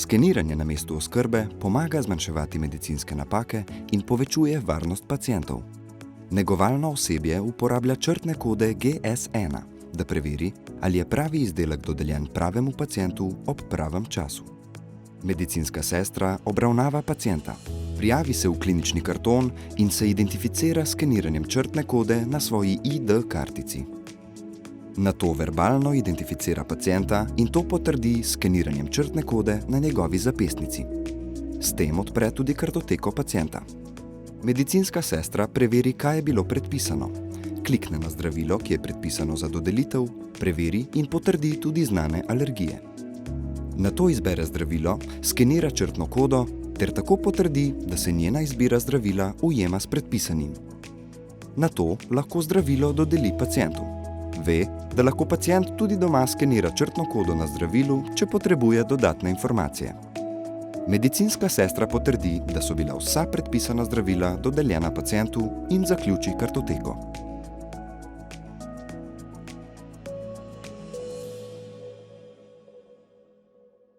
Skeniranje na mestu oskrbe pomaga zmanjševati medicinske napake in povečuje varnost pacientov. Negovalno osebje uporablja črtne kode GS1, da preveri, ali je pravi izdelek dodeljen pravemu pacientu ob pravem času. Medicinska sestra obravnava pacienta, prijavi se v klinični karton in se identificira s skeniranjem črtne kode na svoji ID kartici. Nato verbalno identificira pacienta in to potrdi s skeniranjem črtne kode na njegovi zapestnici. S tem odpre tudi kartoteko pacienta. Medicinska sestra preveri, kaj je bilo predpisano. Klikne na zdravilo, ki je predpisano za dodelitev, preveri in potrdi tudi znane alergije. Nato izbere zdravilo, skenira črtno kodo ter tako potrdi, da se njena izbira zdravila ujema s predpisanim. Nato lahko zdravilo dodeli pacientu. Ve, da lahko pacient tudi doma skenira črtno kodo na zdravilu, če potrebuje dodatne informacije. Medicinska sestra potrdi, da so bila vsa predpisana zdravila dodeljena pacientu in zaključi kartoteko.